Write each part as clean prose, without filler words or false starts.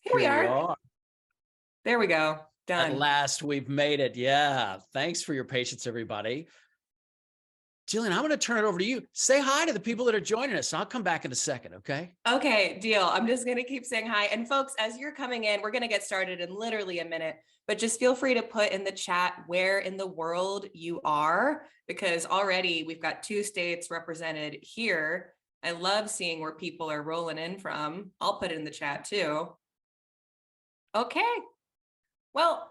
Here we are. are. There we go. Done. At last, we've made it. Yeah. Thanks for your patience, everybody. Jillian, I'm going to turn it over to you. Say hi to the people that are joining us. I'll come back in a second, okay? Okay, deal. I'm just going to keep saying hi. And folks, as you're coming in, we're going to get started in literally a minute, but just feel free to put in the chat where in the world you are, because already we've got 2 states represented here. I love seeing where people are rolling in from. I'll put it in the chat too. Okay. Well,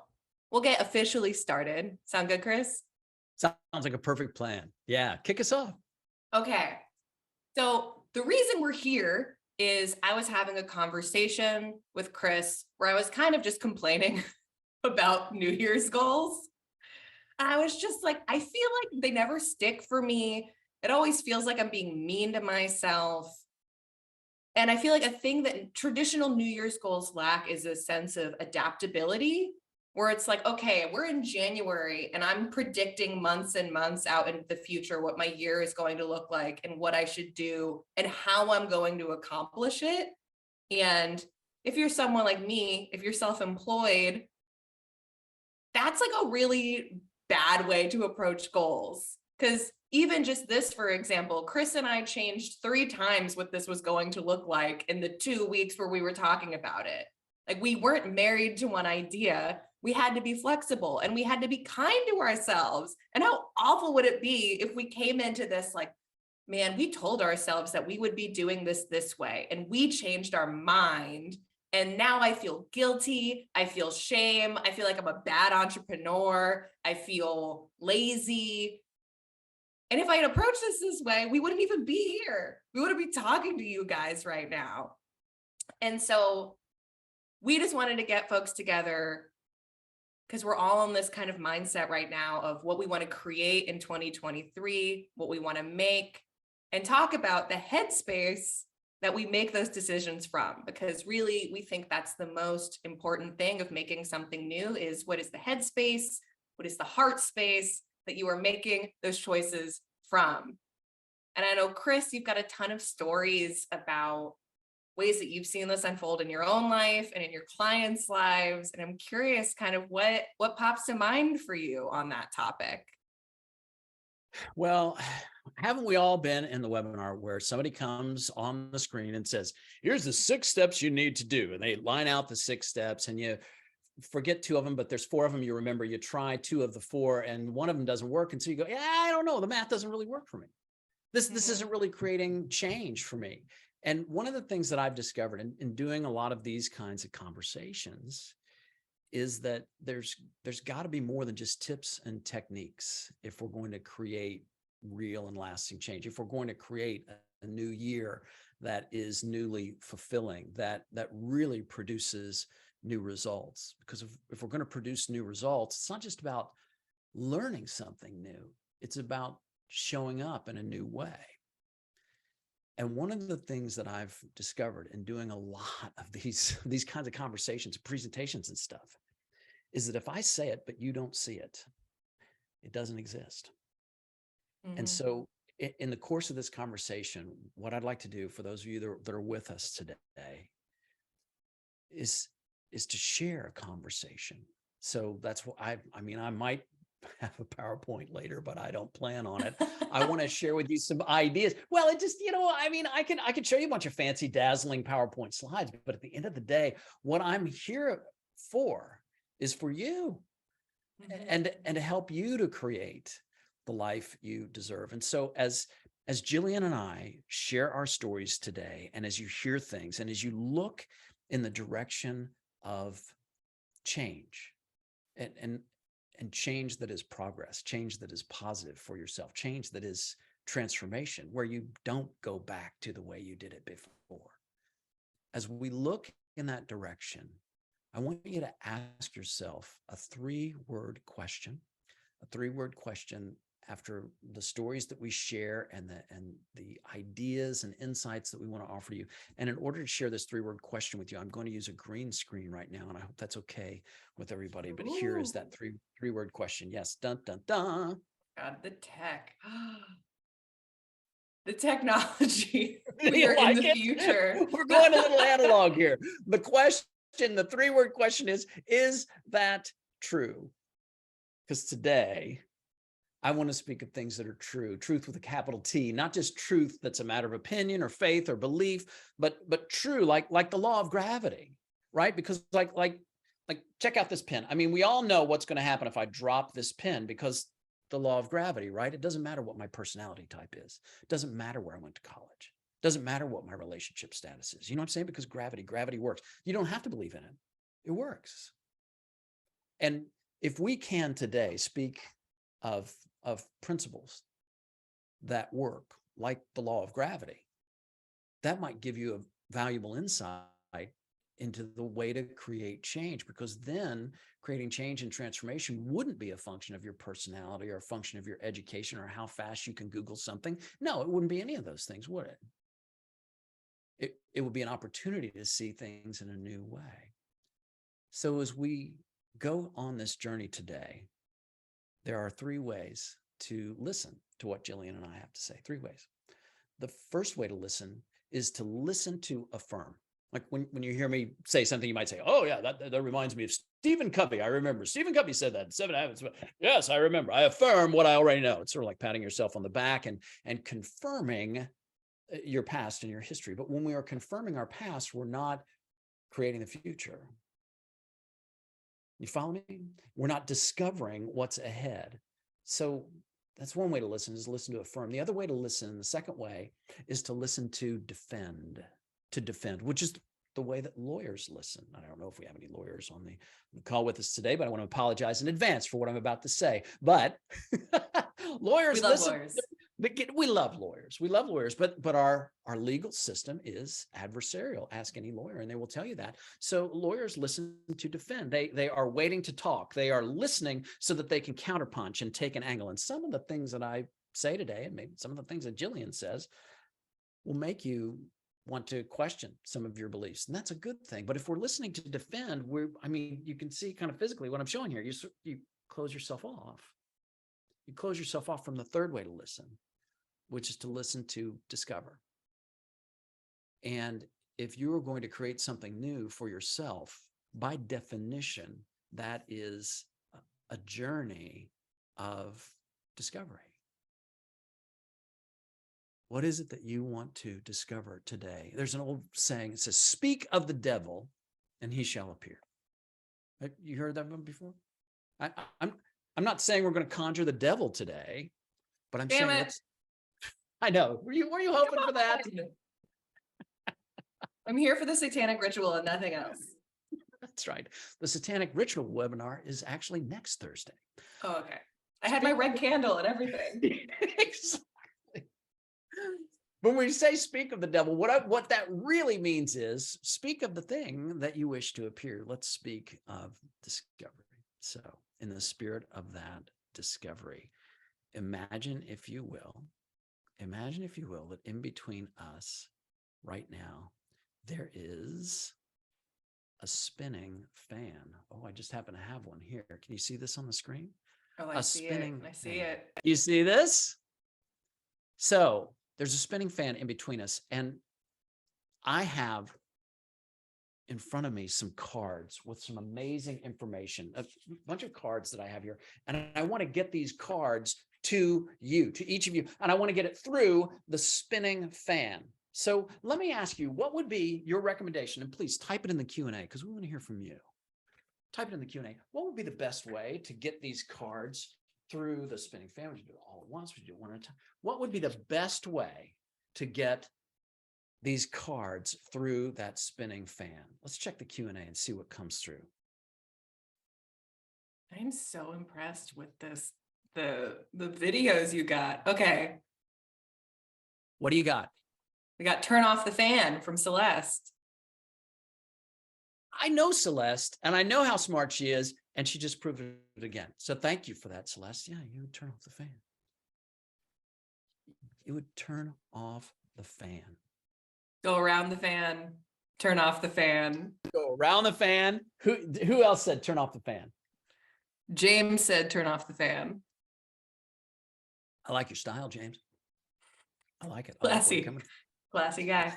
we'll get officially started. Sound good, Chris? Sounds like a perfect plan. Yeah, kick us off. Okay. So the reason we're here is I was having a conversation with Chris where I was kind of just complaining about New Year's goals. And I was just like, I feel like they never stick for me. It always feels like I'm being mean to myself. And I feel like a thing that traditional New Year's goals lack is a sense of adaptability, where it's like, okay, we're in January and I'm predicting months and months out into the future what my year is going to look like and what I should do and how I'm going to accomplish it. And if you're someone like me, if you're self-employed, that's like a really bad way to approach goals. Because even just this, for example, Chris and I changed 3 times what this was going to look like in the 2 weeks where we were talking about it. Like, we weren't married to one idea. We had to be flexible and we had to be kind to ourselves. And how awful would it be if we came into this like, man, we told ourselves that we would be doing this way and we changed our mind. And now I feel guilty. I feel shame. I feel like I'm a bad entrepreneur. I feel lazy. And if I had approached this way, we wouldn't even be here. We wouldn't be talking to you guys right now. And so we just wanted to get folks together because we're all on this kind of mindset right now of what we want to create in 2023, what we want to make, and talk about the headspace that we make those decisions from. Because really, we think that's the most important thing of making something new is what is the headspace, what is the heart space that you are making those choices from. And I know, Chris, you've got a ton of stories about ways that you've seen this unfold in your own life and in your clients' lives. And I'm curious kind of what pops to mind for you on that topic. Well, haven't we all been in the webinar where somebody comes on the screen and says, here's the 6 steps you need to do. And they line out the 6 steps and you forget 2 of them, but there's 4 of them. You remember, you try 2 of the 4 and one of them doesn't work. And so you go, yeah, I don't know. The math doesn't really work for me. This isn't really creating change for me. And one of the things that I've discovered in doing a lot of these kinds of conversations is that there's got to be more than just tips and techniques if we're going to create real and lasting change. If we're going to create a new year that is newly fulfilling, that really produces new results. Because if we're going to produce new results, it's not just about learning something new. It's about showing up in a new way. And one of the things that I've discovered in doing a lot of these kinds of conversations, presentations and stuff, is that if I say it, but you don't see it, it doesn't exist. Mm-hmm. And so in the course of this conversation, what I'd like to do for those of you that are with us today is to share a conversation. So that's what I might have a PowerPoint later, but I don't plan on it. I want to share with you some ideas. Well, it just, I can show you a bunch of fancy, dazzling PowerPoint slides, but at the end of the day, what I'm here for is for you and to help you to create the life you deserve. And so as Jillian and I share our stories today, and as you hear things, and as you look in the direction of change and change that is progress, change that is positive for yourself, change that is transformation, where you don't go back to the way you did it before. As we look in that direction, I want you to ask yourself a 3-word question, after the stories that we share and the ideas and insights that we want to offer you. And in order to share this 3-word question with you, I'm going to use a green screen right now, and I hope that's okay with everybody. But here is that 3-word question. Yes, dun, dun, dun. God, the tech. The technology. We are in the future. We're going a little analog here. The question question, the 3-word question is that true? Because today I want to speak of things that are true, truth with a capital T, not just truth that's a matter of opinion or faith or belief, but true, like the law of gravity, right? Because like check out this pen. I mean, we all know what's going to happen if I drop this pen because the law of gravity, right? It doesn't matter what my personality type is. It doesn't matter where I went to college. It doesn't matter what my relationship status is. You know what I'm saying? Because gravity works. You don't have to believe in it. It works. And if we can today speak of principles that work like the law of gravity, that might give you a valuable insight into the way to create change, because then creating change and transformation wouldn't be a function of your personality or a function of your education or how fast you can Google something. No, it wouldn't be any of those things, would it? It would be an opportunity to see things in a new way. So as we go on this journey today, there are 3 ways to listen to what Jillian and I have to say. 3 ways. The first way to listen is to listen to affirm. Like when you hear me say something, you might say, oh yeah, that reminds me of Stephen Covey. I remember Stephen Covey said that in 7 Habits. Yes, I remember. I affirm what I already know. It's sort of like patting yourself on the back and confirming your past and your history. But when we are confirming our past, we're not creating the future. You follow me? We're not discovering what's ahead. So that's one way to listen, is listen to affirm. The other way to listen, the second way, is to listen to defend, which is the way that lawyers listen. I don't know if we have any lawyers on the call with us today, but I want to apologize in advance for what I'm about to say. But lawyers listen. Lawyers. We love lawyers. We love lawyers, but our legal system is adversarial. Ask any lawyer and they will tell you that. So lawyers listen to defend. They are waiting to talk. They are listening so that they can counterpunch and take an angle. And some of the things that I say today, and maybe some of the things that Jillian says, will make you want to question some of your beliefs. And that's a good thing. But if we're listening to defend, you can see kind of physically what I'm showing here. You close yourself off. You close yourself off from the third way to listen, which is to listen to discover. And if you are going to create something new for yourself, by definition, that is a journey of discovery. What is it that you want to discover today? There's an old saying, it says, speak of the devil and he shall appear. You heard that one before? I'm not saying we're going to conjure the devil today, but I'm saying let's. I know. Were you hoping for that? I'm here for the satanic ritual and nothing else. That's right. The satanic ritual webinar is actually next Thursday. Oh, okay. I had my red candle and everything. Exactly. When we say speak of the devil, what that really means is speak of the thing that you wish to appear. Let's speak of discovery. So in the spirit of that discovery, imagine if you will, that in between us right now, there is a spinning fan. Oh, I just happen to have one here. Can you see this on the screen? Oh, I see it. I see it. You see this? So there's a spinning fan in between us. And I have in front of me some cards with some amazing information, a bunch of cards that I have here. And I want to get these cards to you, to each of you. And I want to get it through the spinning fan. So let me ask you, what would be your recommendation? And please type it in the Q&A because we want to hear from you. Type it in the Q&A. What would be the best way to get these cards through the spinning fan? Would you do it all at once? Would you do it one at a time? What would be the best way to get these cards through that spinning fan? Let's check the Q&A and see what comes through. I'm so impressed with this, the videos you got. Okay. What do you got? We got Turn Off the Fan from Celeste. I know Celeste, and I know how smart she is, and she just proved it again. So thank you for that, Celeste. Yeah, you would turn off the fan. You would turn off the fan. Go around the fan, turn off the fan. Go around the fan. Who else said turn off the fan? James said turn off the fan. I like your style, James. I like it. Classy. Classy guy.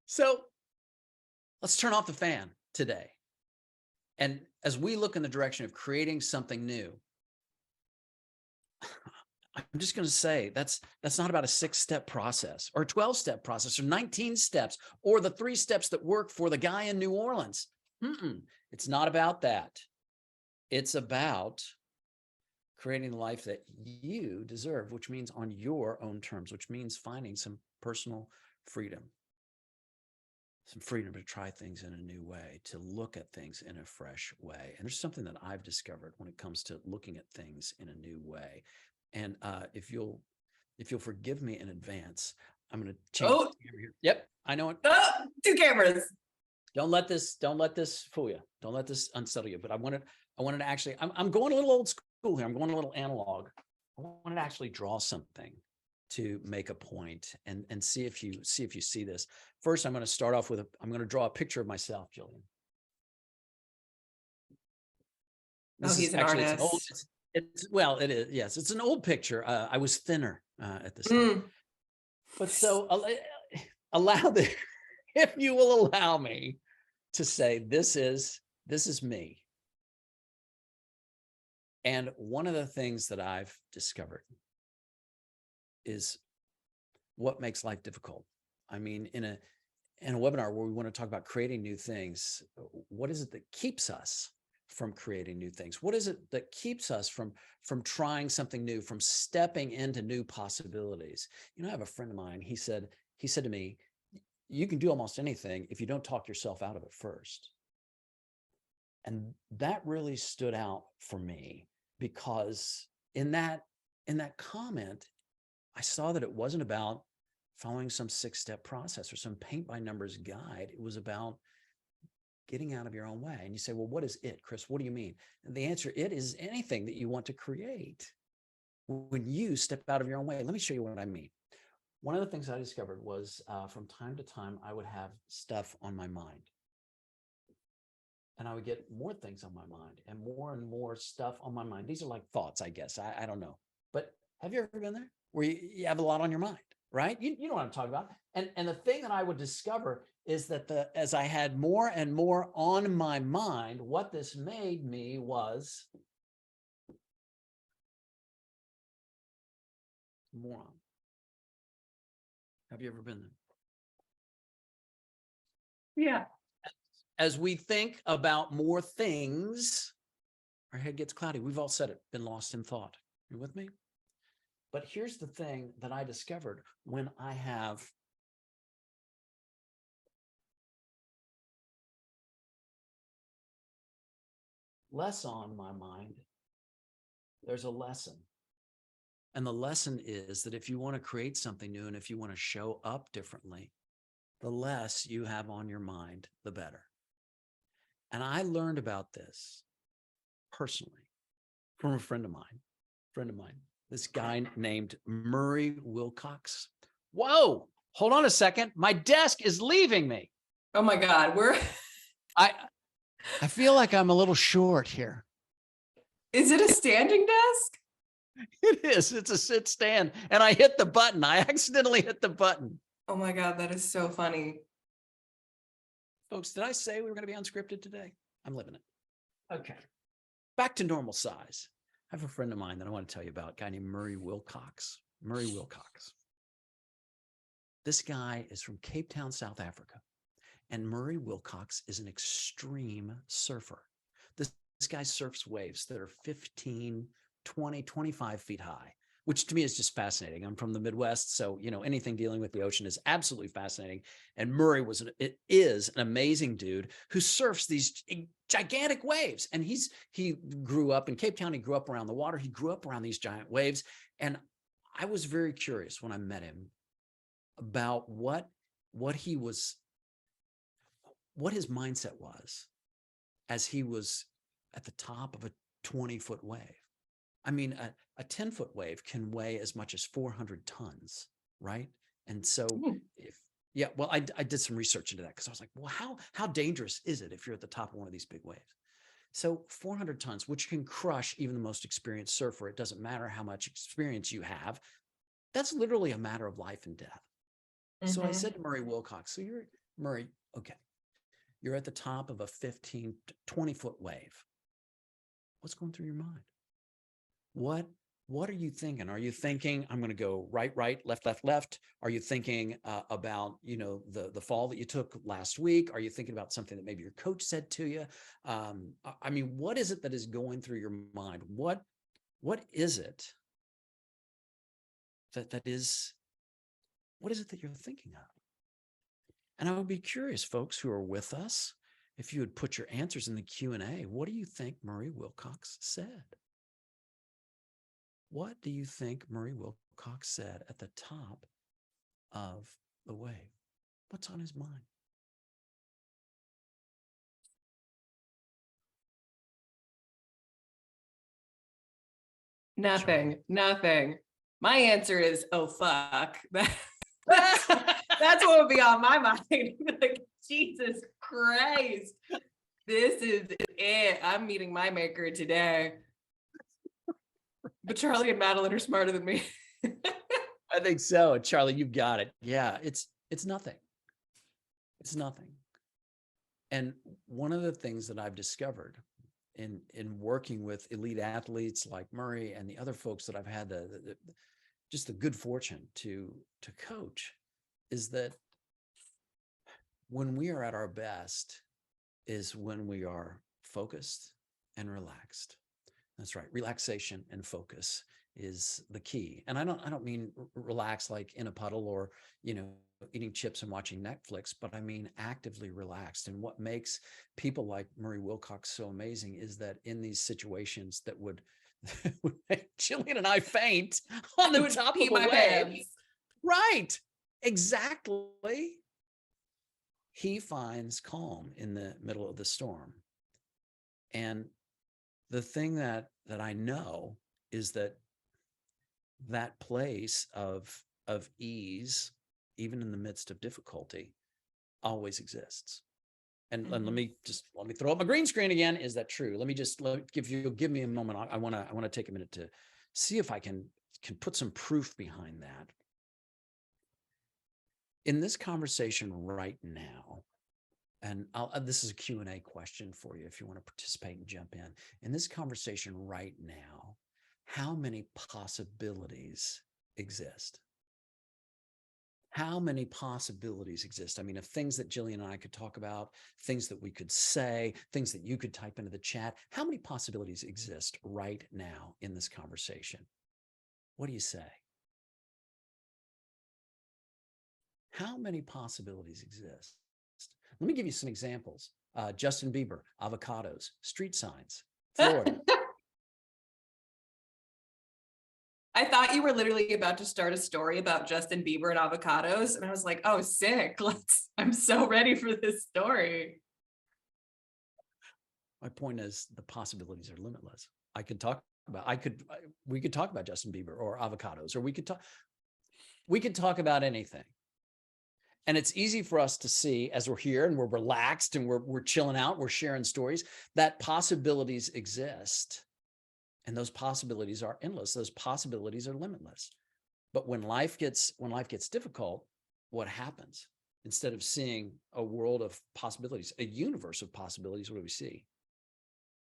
So let's turn off the fan today. And as we look in the direction of creating something new, I'm just going to say that's not about a 6-step process or a 12-step process or 19 steps or the 3 steps that work for the guy in New Orleans. It's not about that. It's about creating the life that you deserve, which means on your own terms, which means finding some personal freedom, some freedom to try things in a new way, to look at things in a fresh way. And there's something that I've discovered when it comes to looking at things in a new way. And if you'll forgive me in advance, I'm going to change the camera here. Yep, I know it. Oh, 2 cameras. Don't let this fool you. Don't let this unsettle you. But I wanted to actually, I'm going a little old school here. I'm going a little analog. I wanted to actually draw something to make a point and see if you see this. First, I'm going to start off with I'm going to draw a picture of myself, Jillian. He's an artist. Well, it is. Yes, it's an old picture. I was thinner at this time. But so allow the, if you will allow me to say, this is me. And one of the things that I've discovered is what makes life difficult. I mean, in a webinar where we want to talk about creating new things, what is it that keeps us from creating new things? What is it that keeps us from trying something new, from stepping into new possibilities? You know, I have a friend of mine, he said to me, you can do almost anything if you don't talk yourself out of it first. And that really stood out for me, because in that comment, I saw that it wasn't about following some 6-step process or some paint by numbers guide. It was about getting out of your own way. And you say, well, what is it, Chris? What do you mean? And the answer, it is anything that you want to create when you step out of your own way. Let me show you what I mean. One of the things I discovered was from time to time, I would have stuff on my mind. And I would get more things on my mind and more stuff on my mind. These are like thoughts, I guess. I don't know. But have you ever been there where you have a lot on your mind, right? You know what I'm talking about. And the thing that I would discover is that as I had more and more on my mind, what this made me was moron. Have you ever been there? Yeah. As we think about more things, our head gets cloudy. We've all said it, been lost in thought. You with me? But here's the thing that I discovered when I have less on my mind, there's a lesson. And the lesson is that if you want to create something new and if you want to show up differently, the less you have on your mind, the better. And I learned about this personally from a friend of mine, this guy named Murray Wilcox. Whoa, hold on a second. My desk is leaving me. Oh my God, I feel like I'm a little short here. Is it a standing desk? It is. It's a sit stand. And I hit the button. I accidentally hit the button. Oh my God, that is so funny. Folks, did I say we were going to be unscripted today? I'm living it. Okay. Back to normal size. I have a friend of mine that I want to tell you about, a guy named Murray Wilcox. Murray Wilcox. This guy is from Cape Town, South Africa. And Murray Wilcox is an extreme surfer. This guy surfs waves that are 15, 20, 25 feet high, which to me is just fascinating. I'm from the Midwest, so anything dealing with the ocean is absolutely fascinating. And Murray is an amazing dude who surfs these gigantic waves. And he grew up in Cape Town. He grew up around the water. He grew up around these giant waves. And I was very curious when I met him about what his mindset was as he was at the top of a 20-foot wave. I mean, a 10-foot wave can weigh as much as 400 tons, right? And so I did some research into that because I was like, well, how dangerous is it if you're at the top of one of these big waves? So 400 tons, which can crush even the most experienced surfer. It doesn't matter how much experience you have. That's literally a matter of life and death. Mm-hmm. So I said to Murray Wilcox, so you're Murray, okay. you're at the top of a 15 to 20-foot wave. What's going through your mind? What are you thinking? Are you thinking, I'm going to go right, right, left, left, left? Are you thinking about, the fall that you took last week? Are you thinking about something that maybe your coach said to you? I mean, what is it that is going through your mind? What is it what is it that you're thinking of? And I would be curious, folks who are with us, if you would put your answers in the Q&A. What do you think Murray Wilcox said? What do you think Murray Wilcox said at the top of the wave? What's on his mind? Nothing. My answer is, oh, fuck. That's what would be on my mind. Like, Jesus Christ, this is it. I'm meeting my maker today. But Charlie and Madeline are smarter than me. I think so. Charlie, you've got it. Yeah, it's nothing. It's nothing. And one of the things that I've discovered in working with elite athletes like Murray and the other folks that I've had just the good fortune to coach is that when we are at our best is when we are focused and relaxed. That's right. Relaxation and focus is the key. And I don't mean relax like in a puddle or, eating chips and watching Netflix, but I mean actively relaxed. And what makes people like Murray Wilcox so amazing is that in these situations that would make Jillian and I faint on the top of a wave. Right. Exactly. He finds calm in the middle of the storm. And the thing that I know is that place of ease, even in the midst of difficulty, always exists. And let me throw up my green screen again. Is that true? Give me a moment. I want to take a minute to see if I can put some proof behind that. In this conversation right now, and this is a Q&A question for you if you want to participate and jump in. In this conversation right now, how many possibilities exist? How many possibilities exist? I mean, of things that Jillian and I could talk about, things that we could say, things that you could type into the chat. How many possibilities exist right now in this conversation? What do you say? How many possibilities exist? Let me give you some examples. Justin Bieber, avocados, street signs, Florida. I thought you were literally about to start a story about Justin Bieber and avocados. And I was like, oh, sick. I'm so ready for this story. My point is the possibilities are limitless. We could talk about Justin Bieber or avocados, or we could talk about anything. And it's easy for us to see as we're here and we're relaxed and we're chilling out, we're sharing stories, that possibilities exist. And those possibilities are endless. Those possibilities are limitless. But when life gets difficult, what happens? Instead of seeing a world of possibilities, a universe of possibilities, what do we see?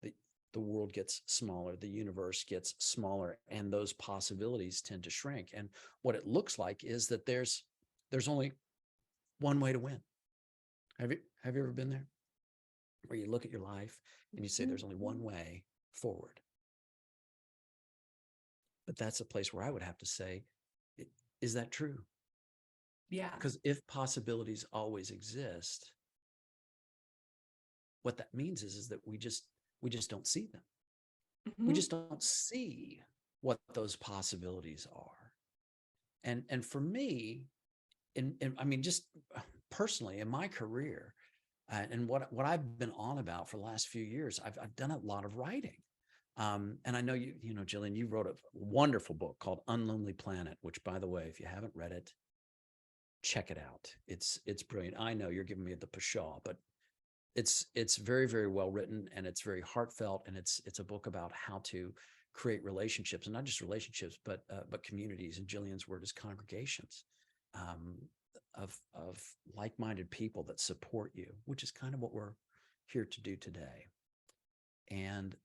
The world gets smaller, the universe gets smaller, and those possibilities tend to shrink. And what it looks like is that there's only one way to win. Have you ever been there? Where you look at your life and you say there's only one way forward. But that's a place where I would have to say, is that true? Yeah. Because if possibilities always exist, what that means is that we just don't see them. We just don't see what those possibilities are. And for me, I mean, just personally in my career, and what I've been on about for the last few years, I've done a lot of writing. And I know Jillian, you wrote a wonderful book called Unlonely Planet, which, by the way, if you haven't read it, check it out. It's brilliant. I know you're giving me the pshaw, but it's very, very well written, and it's very heartfelt, and it's a book about how to create relationships, and not just relationships, but communities. And Jillian's word is congregations. of like-minded people that support you, which is kind of what we're here to do today. And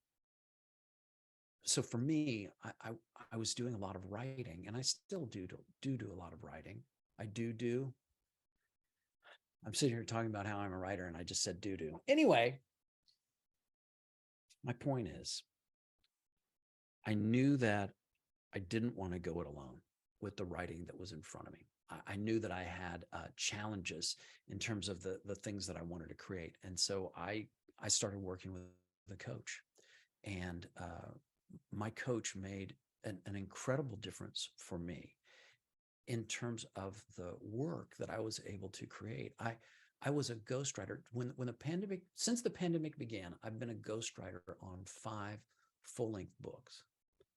so for me, I was doing a lot of writing, and I still do a lot of writing. I'm sitting here talking about how I'm a writer, and I just said do. Anyway, my point is, I knew that I didn't want to go it alone with the writing that was in front of me. I knew that I had challenges in terms of the things that I wanted to create. And so I started working with the coach, and my coach made an incredible difference for me in terms of the work that I was able to create. I was a ghostwriter since the pandemic began. I've been a ghostwriter on 5 full-length books.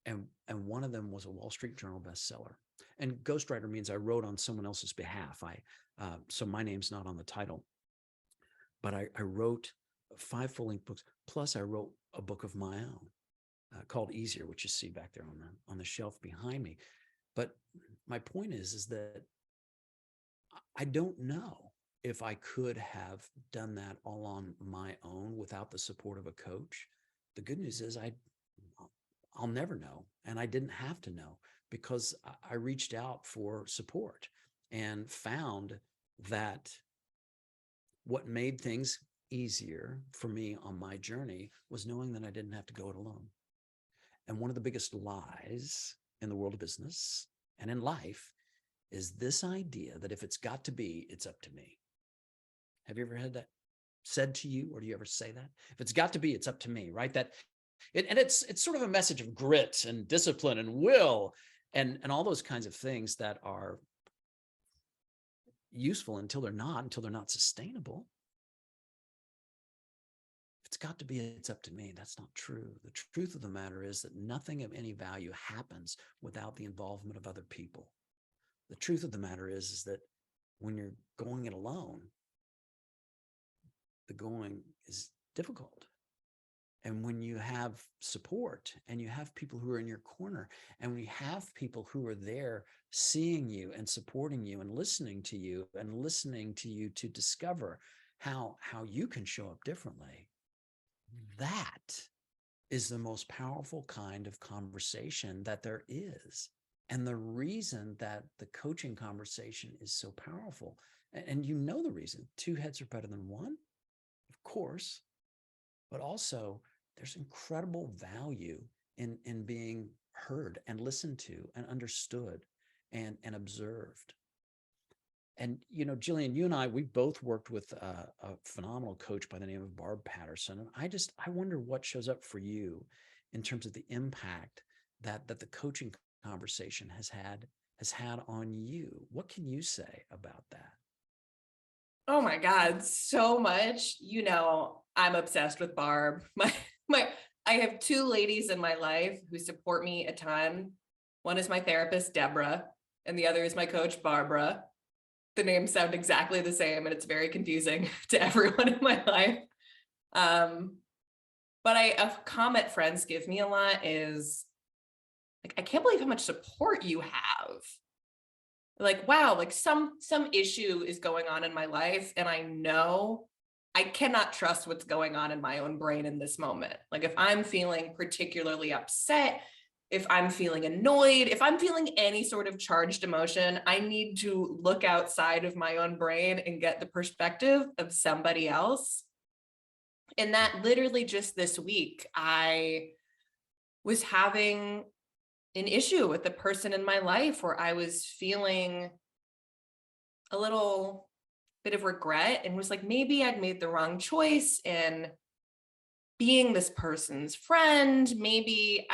And one of them was a Wall Street Journal bestseller. And ghostwriter means I wrote on someone else's behalf. So my name's not on the title, but I wrote 5 full-length books. Plus, I wrote a book of my own called Easier, which you see back there on the shelf behind me. But my point is that I don't know if I could have done that all on my own without the support of a coach. The good news is I'll never know. And I didn't have to know, because I reached out for support and found that what made things easier for me on my journey was knowing that I didn't have to go it alone. And one of the biggest lies in the world of business and in life is this idea that if it's got to be, it's up to me. Have you ever had that said to you, or do you ever say that? If it's got to be, it's up to me, right? It's sort of a message of grit and discipline and will and all those kinds of things that are useful until they're not sustainable. If it's got to be, it's up to me. That's not true. The truth of the matter is that nothing of any value happens without the involvement of other people. The truth of the matter is that when you're going it alone, the going is difficult. And when you have support and you have people who are in your corner, and when you have people who are there seeing you and supporting you and listening to you to discover how you can show up differently, that is the most powerful kind of conversation that there is. And the reason that the coaching conversation is so powerful, and you know the reason, 2 heads are better than 1, of course, but also there's incredible value in being heard and listened to and understood and observed. And, Jillian, you and we both worked with a phenomenal coach by the name of Barb Patterson. And I wonder what shows up for you in terms of the impact that the coaching conversation has had on you. What can you say about that? Oh my God, so much. I'm obsessed with Barb. I have 2 ladies in my life who support me a ton. One is my therapist, Deborah, and the other is my coach, Barbara. The names sound exactly the same, and it's very confusing to everyone in my life. But a comment friends give me a lot is like, I can't believe how much support you have. Like, wow, like some issue is going on in my life, and I know I cannot trust what's going on in my own brain in this moment. Like, if I'm feeling particularly upset, if I'm feeling annoyed, if I'm feeling any sort of charged emotion, I need to look outside of my own brain and get the perspective of somebody else. And that literally just this week, I was having an issue with the person in my life where I was feeling a little bit of regret and was like, maybe I'd made the wrong choice in being this person's friend. Maybe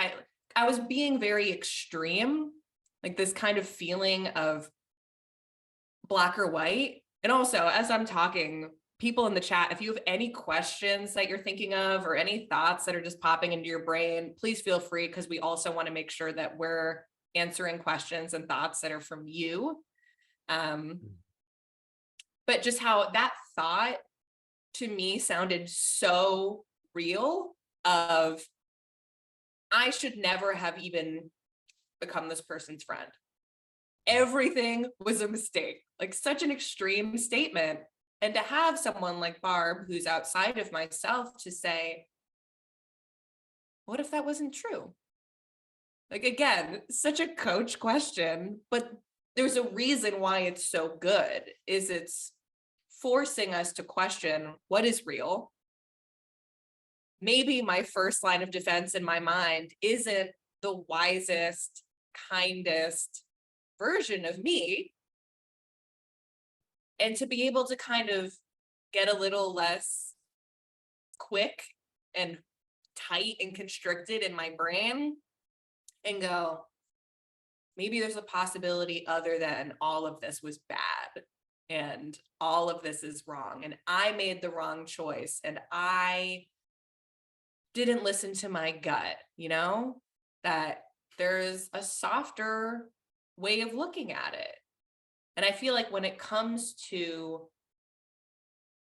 I was being very extreme, like this kind of feeling of black or white. And also, as I'm talking, people in the chat, if you have any questions that you're thinking of or any thoughts that are just popping into your brain, please feel free, because we also want to make sure that we're answering questions and thoughts that are from you. But just how that thought to me sounded so real of, I should never have even become this person's friend. everything was a mistake. Like such an extreme statement. And to have someone like Barb, who's outside of myself, to say, what if that wasn't true? Like, again, such a coach question, but there's a reason why it's so good, is it's forcing us to question what is real. Maybe my first line of defense in my mind isn't the wisest, kindest version of me. And to be able to kind of get a little less quick and tight and constricted in my brain and go, maybe there's a possibility other than all of this was bad and all of this is wrong and I made the wrong choice and I didn't listen to my gut, that there's a softer way of looking at it. And I feel like when it comes to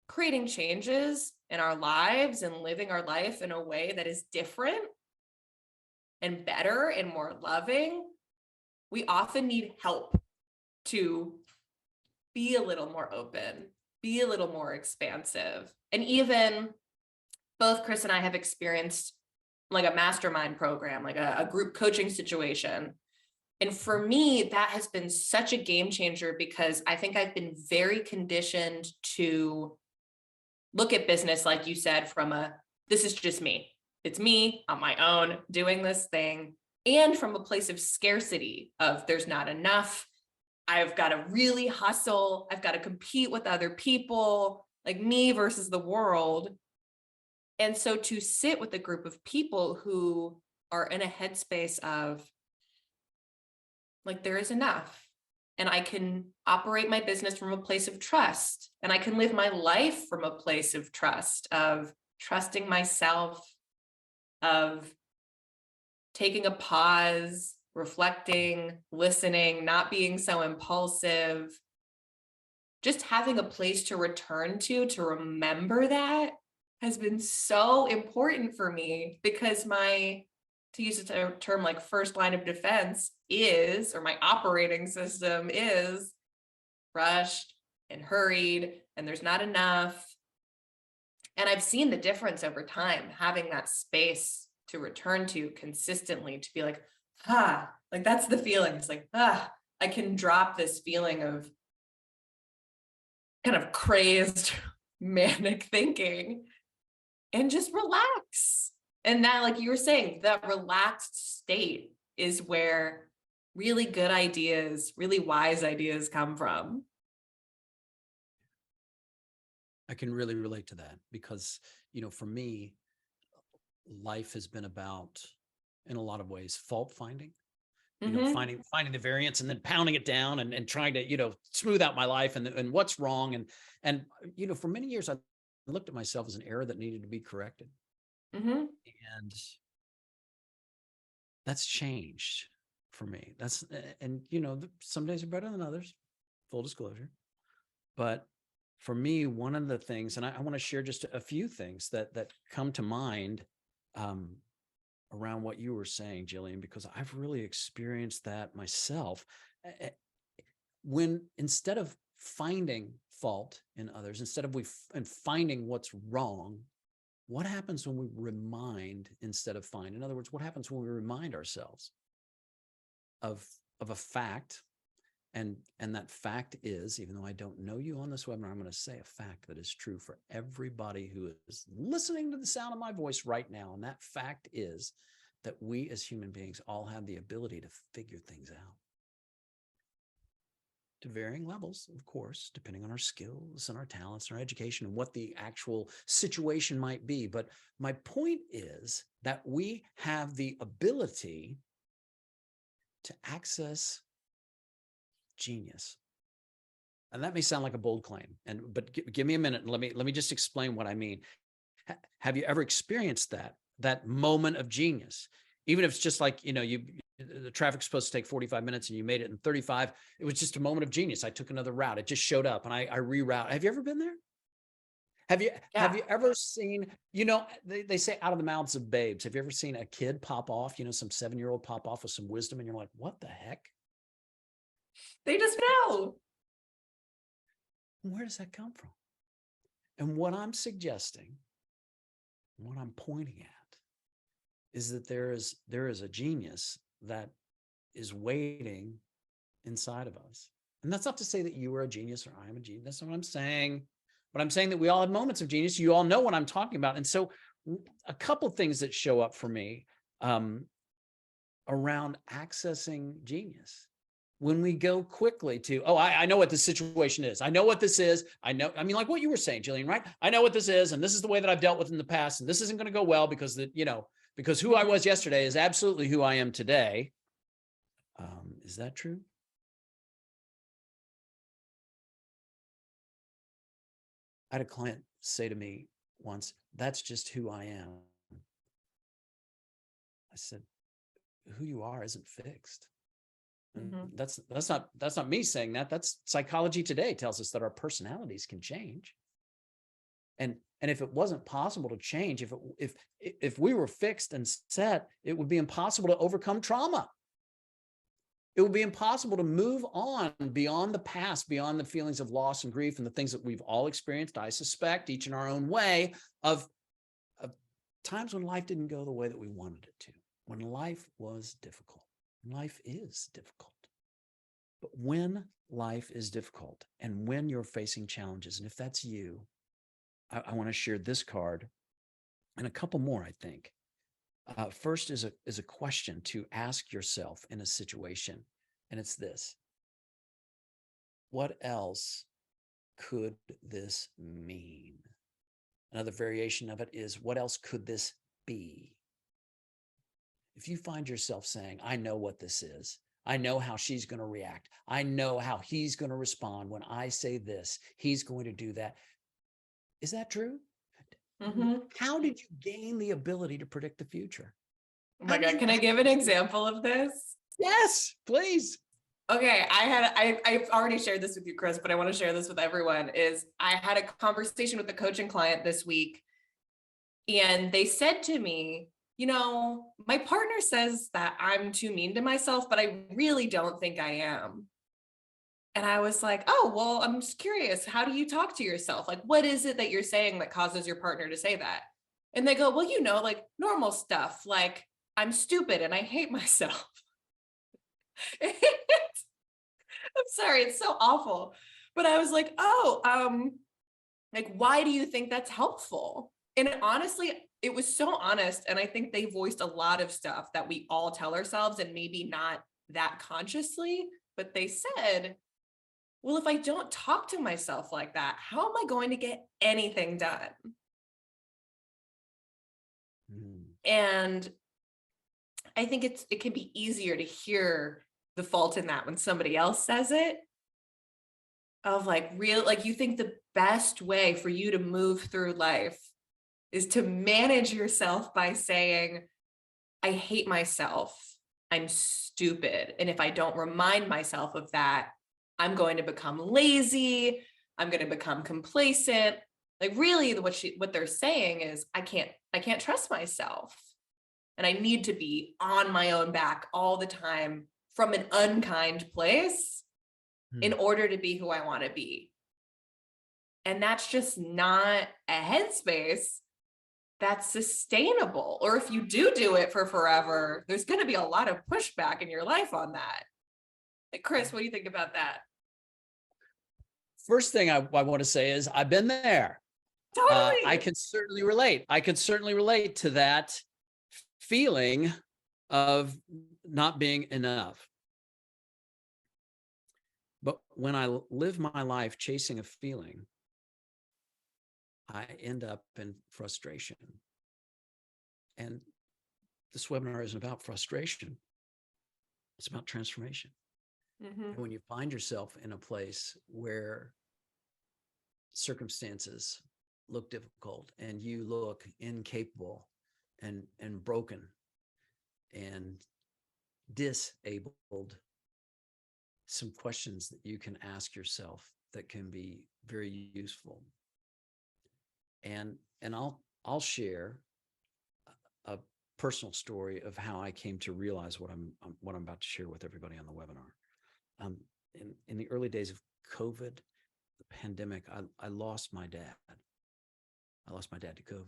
creating changes in our lives and living our life in a way that is different and better and more loving, we often need help to be a little more open, be a little more expansive. And even both Chris and I have experienced like a mastermind program, like a group coaching situation. And for me, that has been such a game changer because I think I've been very conditioned to look at business, like you said, from this is just me. It's me on my own doing this thing. And from a place of scarcity of there's not enough. I've got to really hustle. I've got to compete with other people, like me versus the world. And so to sit with a group of people who are in a headspace of like, there is enough. And I can operate my business from a place of trust. And I can live my life from a place of trust, of trusting myself, of taking a pause, reflecting, listening, not being so impulsive, just having a place to return to remember that has been so important for me because to use a term like first line of defense is, or my operating system is rushed and hurried and there's not enough. And I've seen the difference over time, having that space to return to consistently, to be like, like that's the feeling. It's like, I can drop this feeling of kind of crazed, manic thinking and just relax. And that, like you were saying, that relaxed state is where really good ideas, really wise ideas come from. I can really relate to that because, for me, life has been about, in a lot of ways, fault finding, finding the variance and then pounding it down and trying to, smooth out my life and what's wrong. And, for many years, I looked at myself as an error that needed to be corrected. And that's changed for me. Some days are better than others, full disclosure. But for me, one of the things, and I want to share just a few things that come to mind around what you were saying, Jillian, because I've really experienced that myself. When instead of finding fault in others, instead of finding what's wrong, what happens when we remind instead of find? In other words, what happens when we remind ourselves of a fact? And that fact is, even though I don't know you on this webinar, I'm going to say a fact that is true for everybody who is listening to the sound of my voice right now. And that fact is that we as human beings all have the ability to figure things out. To varying levels, of course, depending on our skills and our talents and our education and what the actual situation might be. But my point is that we have the ability to access genius. And that may sound like a bold claim, but give me a minute and let me just explain what I mean. Have you ever experienced that moment of genius? Even if it's just like, the traffic's supposed to take 45 minutes and you made it in 35, it was just a moment of genius. I took another route. It just showed up and I rerouted. Have you ever been there? Have you ever seen, they say out of the mouths of babes, have you ever seen a kid pop off, some 7-year-old pop off with some wisdom and you're like, what the heck? They just know. Where does that come from? And what I'm suggesting, what I'm pointing at, is that there is a genius that is waiting inside of us. And that's not to say that you are a genius or I am a genius. That's not what I'm saying. But I'm saying that we all have moments of genius. You all know what I'm talking about. And so a couple things that show up for me around accessing genius. When we go quickly to, oh, I know what the situation is. I know what this is. I know, I mean, like what you were saying, Jillian, right? I know what this is, and this is the way that I've dealt with in the past, and this isn't going to go well because because who I was yesterday is absolutely who I am today. Is that true? I had a client say to me once, "That's just who I am." I said, "Who you are isn't fixed." And that's not me saying that. That's Psychology Today tells us that our personalities can change. And if it wasn't possible to change, if we were fixed and set, it would be impossible to overcome trauma. It would be impossible to move on beyond the past, beyond the feelings of loss and grief and the things that we've all experienced, I suspect, each in our own way, of times when life didn't go the way that we wanted it to, when life was difficult. Life is difficult. But when life is difficult and when you're facing challenges, and if that's you, I want to share this card and a couple more, I think. First is a question to ask yourself in a situation, and it's this: what else could this mean? Another variation of it is, what else could this be? If you find yourself saying, I know what this is, I know how she's going to react, I know how he's going to respond when I say this, he's going to do that. Is that true? How did you gain the ability to predict the future? Oh my God, can I give an example of this? Yes, please. Okay, I've already shared this with you, Chris, but I want to share this with everyone. I had a conversation with a coaching client this week, and they said to me, my partner says that I'm too mean to myself, but I really don't think I am. And I was like, oh, well, I'm just curious. How do you talk to yourself? Like, what is it that you're saying that causes your partner to say that? And they go, well, like normal stuff, like I'm stupid and I hate myself. I'm sorry, it's so awful. But I was like, oh, like, why do you think that's helpful? And honestly, it was so honest. And I think they voiced a lot of stuff that we all tell ourselves, and maybe not that consciously, but they said, well, if I don't talk to myself like that, how am I going to get anything done? And I think it can be easier to hear the fault in that when somebody else says it, of like you think the best way for you to move through life is to manage yourself by saying, I hate myself, I'm stupid. And if I don't remind myself of that, I'm going to become lazy, I'm going to become complacent. Like really what they're saying is, I can't trust myself. And I need to be on my own back all the time from an unkind place in order to be who I want to be. And that's just not a headspace that's sustainable. Or if you do it for forever, there's going to be a lot of pushback in your life on that. Like, Chris, what do you think about that? First thing I want to say is I've been there. Totally. I can certainly relate. I can certainly relate to that feeling of not being enough. But when I live my life chasing a feeling, I end up in frustration. And this webinar isn't about frustration. It's about transformation. And when you find yourself in a place where circumstances look difficult and you look incapable and broken and disabled, some questions that you can ask yourself that can be very useful. And I'll share a personal story of how I came to realize what I'm about to share with everybody on the webinar. in the early days of COVID, the pandemic, I lost my dad. I lost my dad to COVID.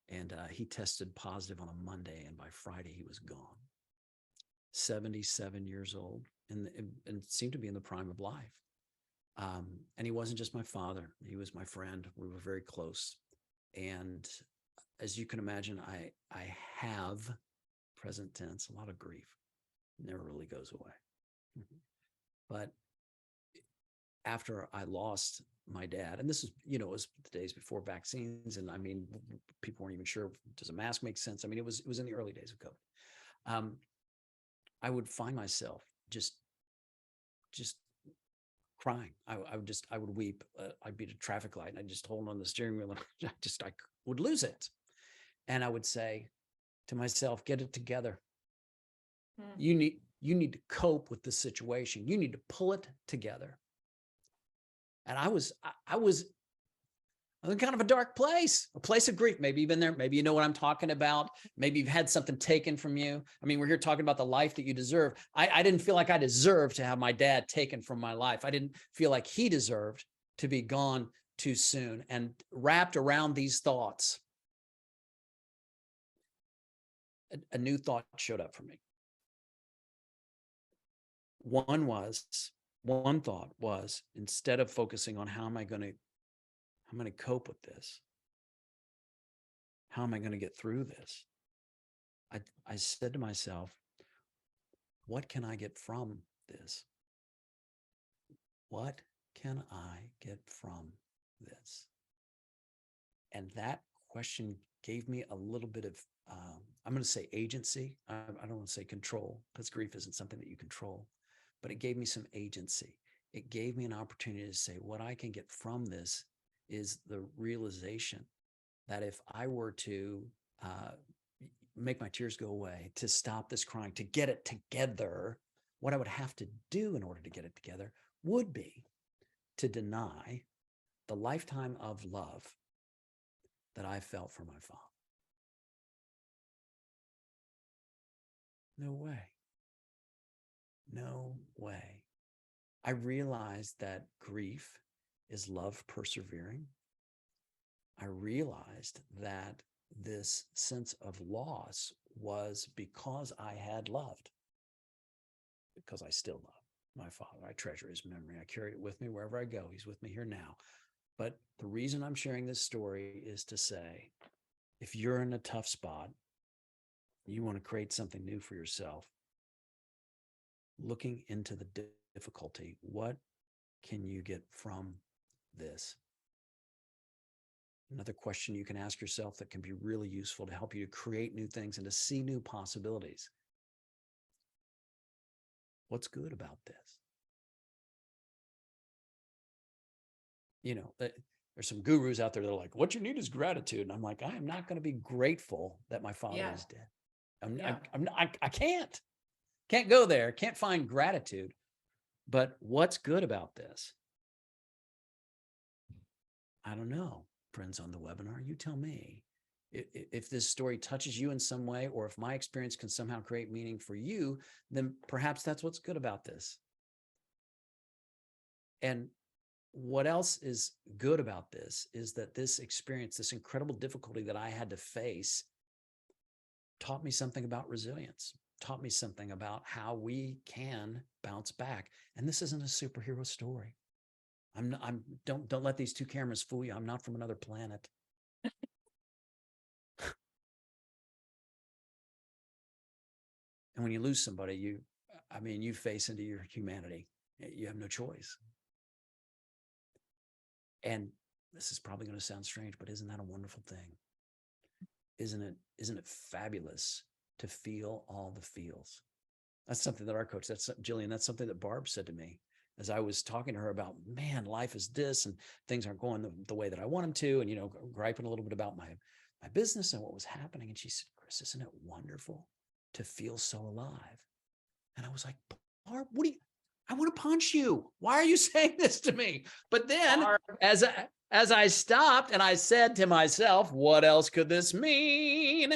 And he tested positive on a Monday, and by Friday he was gone. 77 years old, and seemed to be in the prime of life. And he wasn't just my father; he was my friend. We were very close. And as you can imagine, I have, present tense, a lot of grief. It never really goes away. But after I lost my dad, and this is, it was the days before vaccines, and I mean, people weren't even sure, does a mask make sense? I mean, it was in the early days of COVID. I would find myself just crying. I would weep. I'd be at a traffic light and I'd just hold on the steering wheel, and I would lose it. And I would say to myself, get it together. You need to cope with the situation. You need to pull it together. And I was in kind of a dark place, a place of grief. Maybe you've been there. Maybe you know what I'm talking about. Maybe you've had something taken from you. I mean, we're here talking about the life that you deserve. I didn't feel like I deserved to have my dad taken from my life. I didn't feel like he deserved to be gone too soon. And wrapped around these thoughts, a new thought showed up for me. One thought was, instead of focusing on how am I going to cope with this? How am I going to get through this? I said to myself, what can I get from this? What can I get from this? And that question gave me a little bit of, I'm going to say agency. I don't want to say control, because grief isn't something that you control, but it gave me some agency. It gave me an opportunity to say, what I can get from this is the realization that if I were to make my tears go away, to stop this crying, to get it together, what I would have to do in order to get it together would be to deny the lifetime of love that I felt for my father. No way. No way. I realized that grief is love persevering. I realized that this sense of loss was because I had loved, because I still love my father. I treasure his memory. I carry it with me wherever I go. He's with me here now. But the reason I'm sharing this story is to say, if you're in a tough spot, you want to create something new for yourself, looking into the difficulty, what can you get from this? Another question you can ask yourself that can be really useful to help you to create new things and to see new possibilities. What's good about this? There's some gurus out there that are like, what you need is gratitude. And I'm like, I am not going to be grateful that my father is dead. I can't go there. Can't find gratitude. But what's good about this? I don't know. Friends on the webinar, you tell me. If this story touches you in some way, or if my experience can somehow create meaning for you, then perhaps that's what's good about this. And what else is good about this is that this experience, this incredible difficulty that I had to face, taught me something about resilience, taught me something about how we can bounce back. And this isn't a superhero story. Don't let these two cameras fool you. I'm not from another planet. And when you lose somebody, you face into your humanity. You have no choice. And this is probably going to sound strange, but isn't that a wonderful thing? Isn't it fabulous to feel all the feels? That's something that our coach, Jillian, that's something that Barb said to me as I was talking to her about, man, life is this and things aren't going the way that I want them to. And, griping a little bit about my business and what was happening. And she said, Chris, isn't it wonderful to feel so alive? And I was like, Barb, I want to punch you. Why are you saying this to me? But then as I stopped and I said to myself, what else could this mean?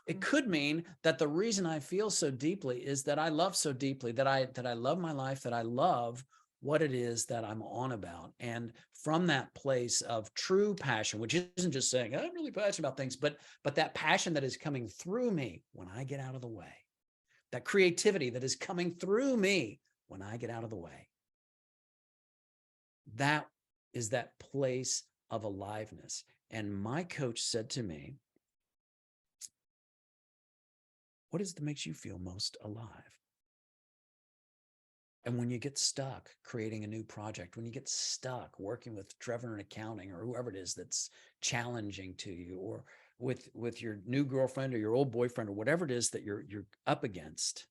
It could mean that the reason I feel so deeply is that I love so deeply, that I love my life, that I love what it is that I'm on about. And from that place of true passion, which isn't just saying, I'm really passionate about things, but that passion that is coming through me when I get out of the way, that creativity that is coming through me when I get out of the way. That is that place of aliveness. And my coach said to me, what is it that makes you feel most alive? And when you get stuck creating a new project, when you get stuck working with Trevor in accounting or whoever it is that's challenging to you, or with your new girlfriend or your old boyfriend or whatever it is that you're up against,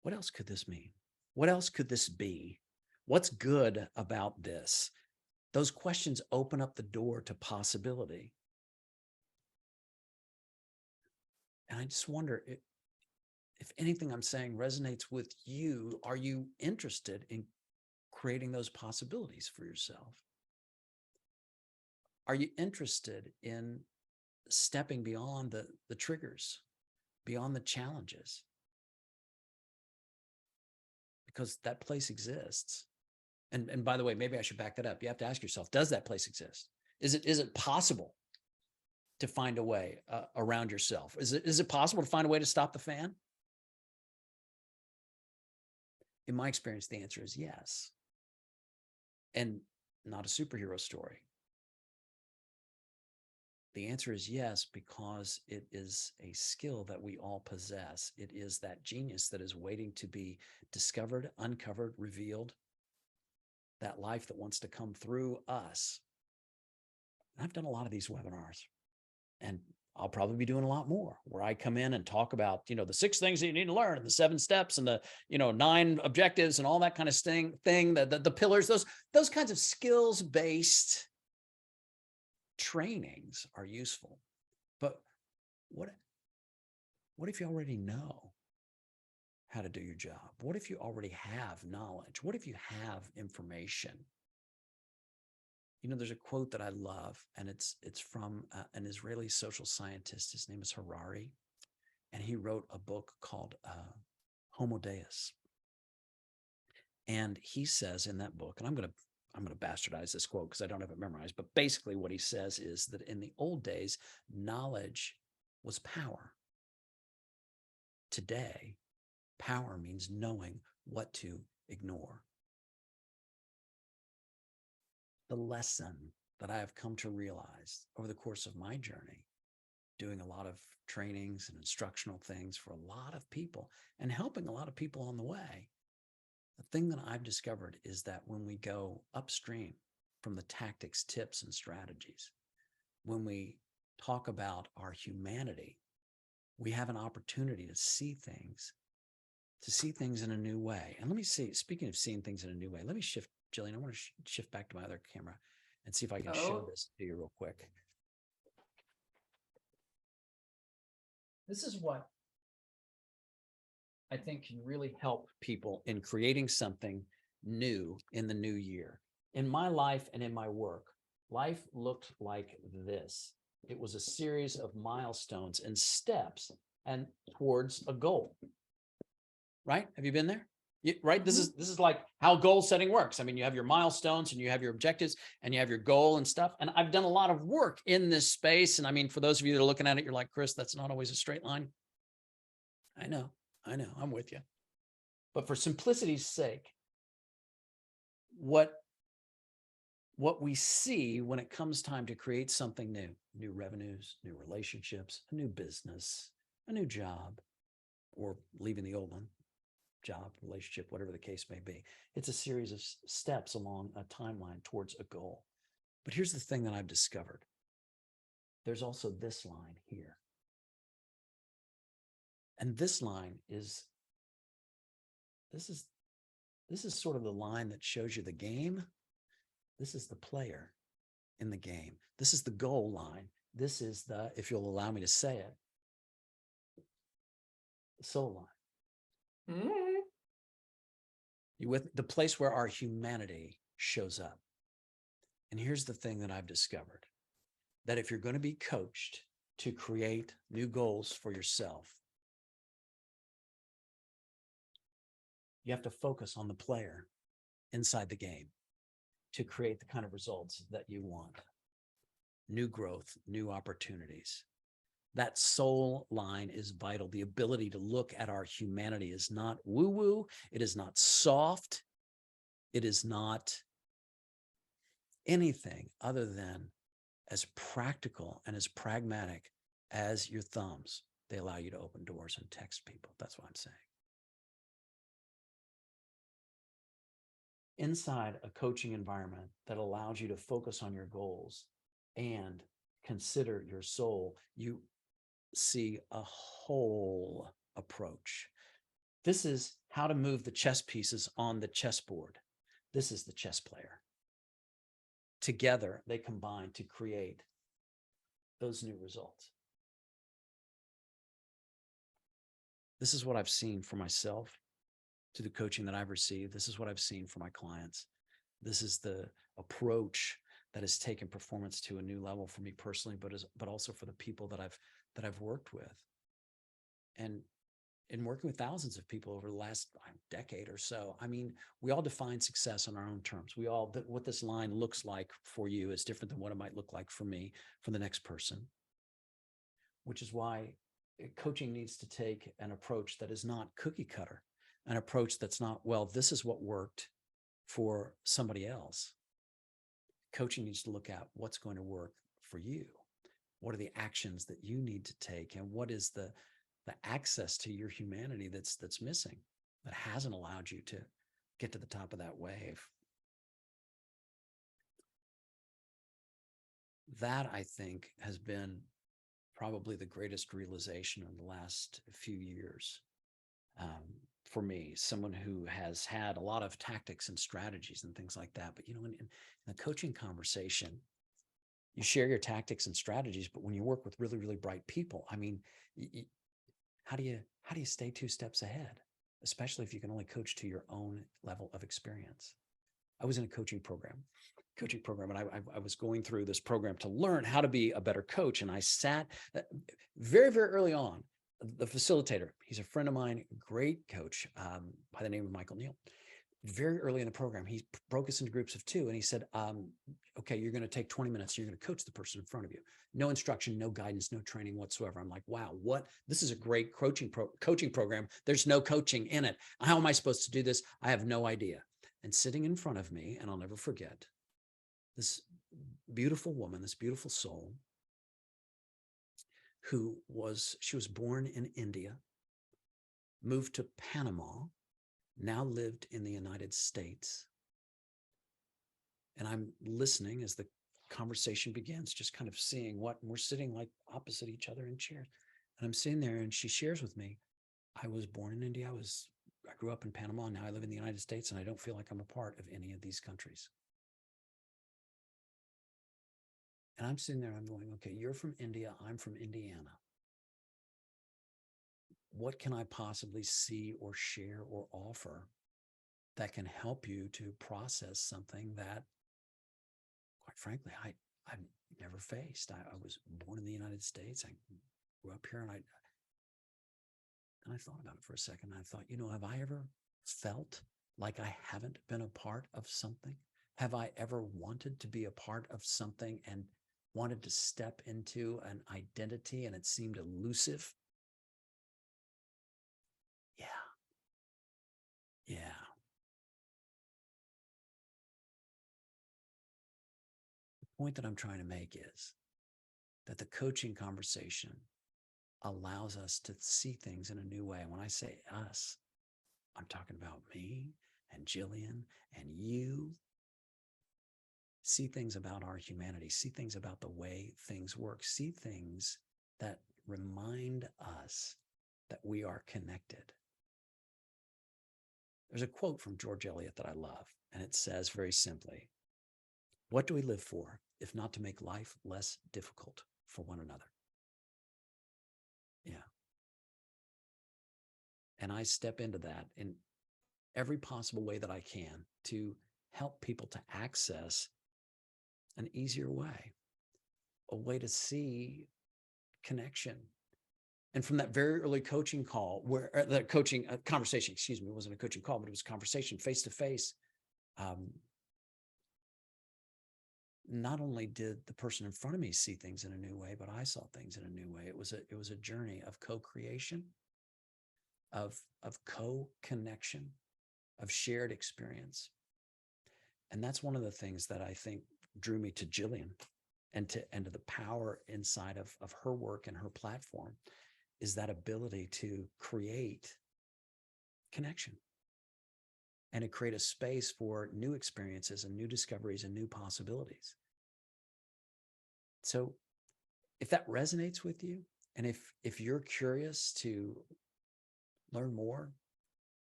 what else could this mean? What else could this be? What's good about this? Those questions open up the door to possibility. And I just wonder if anything I'm saying resonates with you. Are you interested in creating those possibilities for yourself? Are you interested in stepping beyond the triggers, beyond the challenges? Because that place exists. And by the way, maybe I should back that up. You have to ask yourself, does that place exist? Is it possible to find a way around yourself? Is it possible to find a way to stop the fan? In my experience, the answer is yes. And not a superhero story. The answer is yes, because it is a skill that we all possess. It is that genius that is waiting to be discovered, uncovered, revealed, that life that wants to come through us. And I've done a lot of these webinars, and I'll probably be doing a lot more where I come in and talk about, the 6 things that you need to learn, and the 7 steps, and the, 9 objectives, and all that kind of thing, the pillars, those kinds of skills-based trainings are useful. But what if you already know how to do your job? What if you already have knowledge? What if you have information? There's a quote that I love, and it's from an Israeli social scientist. His name is Harari, and he wrote a book called Homo Deus. And he says in that book, and I'm going to bastardize this quote because I don't have it memorized, but basically what he says is that in the old days, knowledge was power. Today, power means knowing what to ignore. The lesson that I have come to realize over the course of my journey, doing a lot of trainings and instructional things for a lot of people and helping a lot of people on the way, the thing that I've discovered is that when we go upstream from the tactics, tips, and strategies, when we talk about our humanity, we have an opportunity to see things in a new way. And let me see, speaking of seeing things in a new way, let me shift, Jillian, I want to shift back to my other camera and see if I can show this to you real quick. This is what I think can really help people in creating something new in the new year. In my life and in my work, life looked like this. It was a series of milestones and steps and towards a goal. Right? Have you been there? Right? This is like how goal setting works. I mean, you have your milestones and you have your objectives and you have your goal and stuff. And I've done a lot of work in this space. And I mean, for those of you that are looking at it, you're like, Chris, that's not always a straight line. I know, I'm with you. But for simplicity's sake, what we see when it comes time to create something new revenues, new relationships, a new business, a new job, or leaving the old one, job, relationship, whatever the case may be. It's a series of steps along a timeline towards a goal. But here's the thing that I've discovered. There's also this line here. And this line is sort of the line that shows you the game. This is the player in the game. This is the goal line. This is the, if you'll allow me to say it, the soul line. You with the place where our humanity shows up. And here's the thing that I've discovered, that if you're going to be coached, to create new goals for yourself, you have to focus on the player inside the game to create the kind of results that you want. New growth, new opportunities. That soul line is vital. The ability to look at our humanity is not woo-woo. It is not soft. It is not anything other than as practical and as pragmatic as your thumbs. They allow you to open doors and text people. That's what I'm saying. Inside a coaching environment that allows you to focus on your goals and consider your soul, you see a whole approach. This is how to move the chess pieces on the chessboard. This is the chess player. Together, they combine to create those new results. This is what I've seen for myself through the coaching that I've received. This is what I've seen for my clients. This is the approach that has taken performance to a new level for me personally, but also for the people that I've worked with. And in working with thousands of people over the last decade or so, I mean, we all define success on our own terms. We all, what this line looks like for you is different than what it might look like for me, for the next person, which is why coaching needs to take an approach that is not cookie cutter, an approach that's not, well, this is what worked for somebody else. Coaching needs to look at what's going to work for you. What are the actions that you need to take? And what is the access to your humanity that's missing, that hasn't allowed you to get to the top of that wave? That, I think, has been probably the greatest realization in the last few years. For me, someone who has had a lot of tactics and strategies and things like that. But, you know, in the coaching conversation, you share your tactics and strategies, but when you work with really, really bright people, I mean, how do you stay 2 steps ahead, especially if you can only coach to your own level of experience? I was in a coaching program, and I was going through this program to learn how to be a better coach. And I sat very, very early on. The facilitator, he's a friend of mine, great coach by the name of Michael Neal. Very early in the program, he broke us into groups of 2, and he said, okay, you're going to take 20 minutes. You're going to coach the person in front of you. No instruction, no guidance, no training whatsoever. I'm like, wow, this is a great coaching program. There's no coaching in it. How am I supposed to do this? I have no idea. And sitting in front of me, and I'll never forget, this beautiful woman, this beautiful soul, she was born in India, moved to Panama, now lived in the United States. And I'm listening as the conversation begins, just kind of seeing and we're sitting like opposite each other in chairs. And I'm sitting there, and she shares with me, I was born in India. I grew up in Panama. Now I live in the United States, and I don't feel like I'm a part of any of these countries. And I'm sitting there, I'm going, okay, you're from India. I'm from Indiana. What can I possibly see or share or offer that can help you to process something that, quite frankly, I've never faced? I was born in the United States. I grew up here, and I thought about it for a second. And I thought, you know, have I ever felt like I haven't been a part of something? Have I ever wanted to be a part of something and wanted to step into an identity and it seemed elusive? Yeah. The point that I'm trying to make is that the coaching conversation allows us to see things in a new way. And when I say us, I'm talking about me and Jillian and you. See things about our humanity, see things about the way things work, see things that remind us that we are connected. There's a quote from George Eliot that I love, and it says very simply, what do we live for if not to make life less difficult for one another? Yeah. And I step into that in every possible way that I can to help people to access an easier way, a way to see connection. And from that very early coaching call, where the coaching conversation, excuse me, it wasn't a coaching call, but it was a conversation face to face. Not only did the person in front of me see things in a new way, but I saw things in a new way. It was a journey of co-creation, of co-connection, of shared experience. And that's one of the things that I think drew me to Jillian and to the power inside of her work and her platform, is that ability to create connection and to create a space for new experiences and new discoveries and new possibilities. So if that resonates with you, and if you're curious to learn more,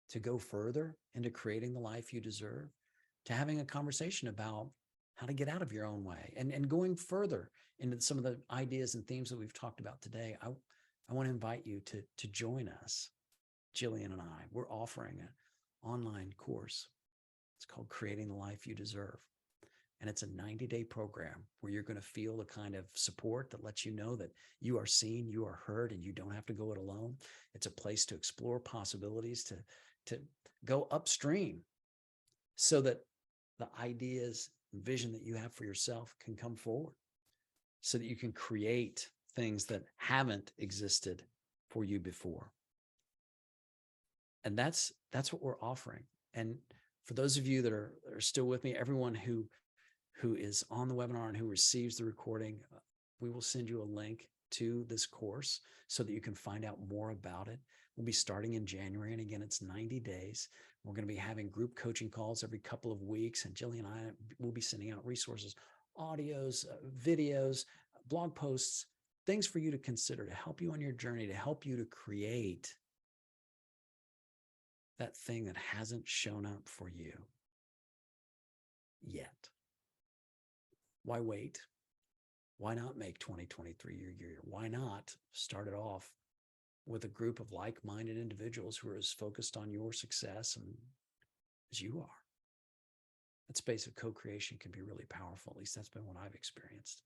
to go further into creating the life you deserve, to having a conversation about how to get out of your own way and going further into some of the ideas and themes that we've talked about today, I want to invite you to join us. Jillian and I, we're offering an online course. It's called Creating the Life You Deserve. And it's a 90-day program where you're going to feel the kind of support that lets you know that you are seen, you are heard, and you don't have to go it alone. It's a place to explore possibilities, to go upstream so that the ideas and vision that you have for yourself can come forward, so that you can create things that haven't existed for you before. And that's what we're offering. And for those of you that are still with me, everyone who is on the webinar and who receives the recording, we will send you a link to this course so that you can find out more about it. We'll be starting in January. And again, it's 90 days. We're going to be having group coaching calls every couple of weeks. And Jillian and I will be sending out resources, audios, videos, blog posts, things for you to consider to help you on your journey, to help you to create that thing that hasn't shown up for you yet. Why wait? Why not make 2023 your year? Why not start it off with a group of like-minded individuals who are as focused on your success as you are? That space of co-creation can be really powerful. At least that's been what I've experienced.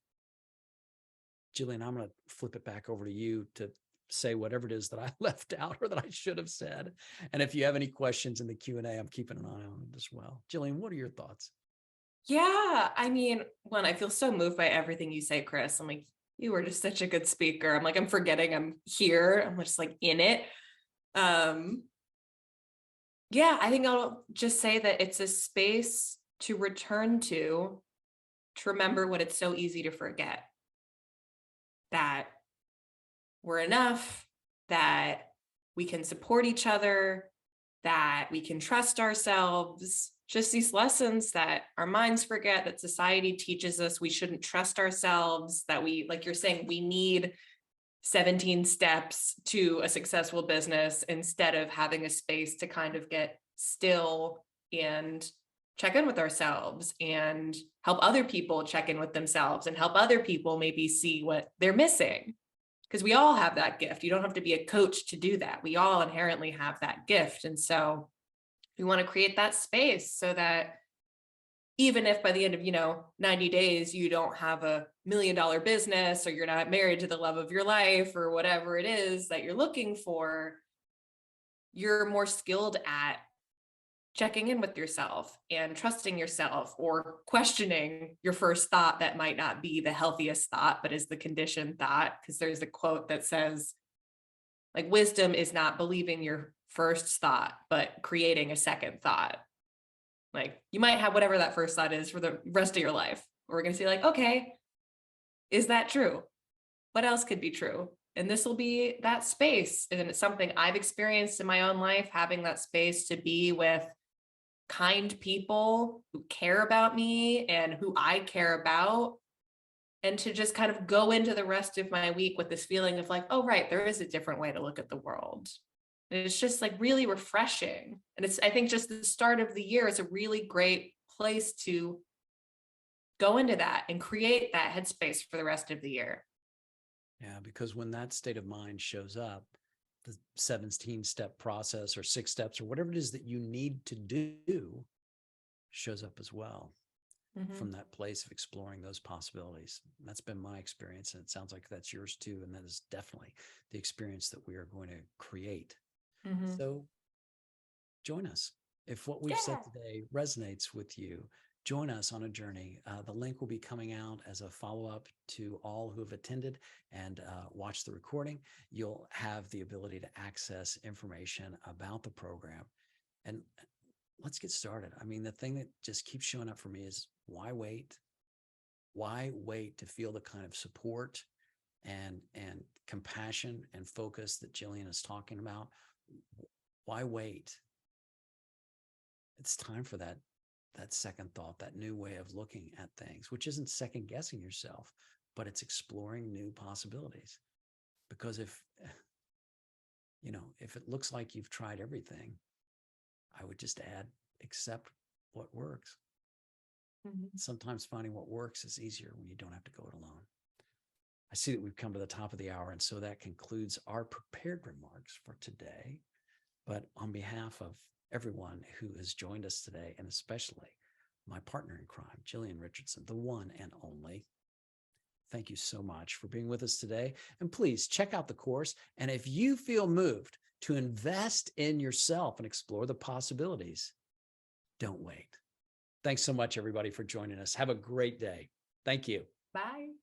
Jillian, I'm going to flip it back over to you to say whatever it is that I left out or that I should have said. And if you have any questions in the Q&A, I'm keeping an eye on it as well. Jillian, what are your thoughts? Yeah, I mean, one, I feel so moved by everything you say, Chris. I'm like, you were just such a good speaker. I'm like, I'm forgetting I'm here. I'm just like in it. Yeah, I think I'll just say that it's a space to return to remember what it's so easy to forget. That we're enough, that we can support each other, that we can trust ourselves. Just these lessons that our minds forget, that society teaches us we shouldn't trust ourselves, that we, like you're saying, we need 17 steps to a successful business instead of having a space to kind of get still and check in with ourselves and help other people check in with themselves and help other people maybe see what they're missing. Because we all have that gift. You don't have to be a coach to do that. We all inherently have that gift. And so we want to create that space so that even if by the end of, 90 days, you don't have $1 million business or you're not married to the love of your life or whatever it is that you're looking for, you're more skilled at checking in with yourself and trusting yourself or questioning your first thought that might not be the healthiest thought, but is the conditioned thought. Because there's a quote that says, like, wisdom is not believing your first thought, but creating a second thought. Like, you might have whatever that first thought is for the rest of your life. We're going to say, like, okay, is that true? What else could be true? And this will be that space. And it's something I've experienced in my own life, having that space to be with kind people who care about me and who I care about, and to just kind of go into the rest of my week with this feeling of like, oh, right, there is a different way to look at the world. And it's just like really refreshing. And it's, I think just the start of the year is a really great place to go into that and create that headspace for the rest of the year. Yeah, because when that state of mind shows up, the 17-step process or 6 steps or whatever it is that you need to do shows up as well. from that place of exploring those possibilities. That's been my experience, and it sounds like that's yours too. And that is definitely the experience that we are going to create. So join us. If what we've said today resonates with you, join us on a journey. The link will be coming out as a follow-up to all who have attended and watched the recording. You'll have the ability to access information about the program. And let's get started. I mean, the thing that just keeps showing up for me is why wait? Why wait to feel the kind of support and compassion and focus that Jillian is talking about? Why wait? It's time for that second thought, that new way of looking at things, which isn't second guessing yourself, but it's exploring new possibilities. Because if it looks like you've tried everything, I would just add, accept what works. Sometimes finding what works is easier when you don't have to go it alone. I see that we've come to the top of the hour, and so that concludes our prepared remarks for today. But on behalf of everyone who has joined us today, and especially my partner in crime, Jillian Richardson, the one and only, thank you so much for being with us today. And please check out the course. And if you feel moved to invest in yourself and explore the possibilities, don't wait. Thanks so much, everybody, for joining us. Have a great day. Thank you. Bye.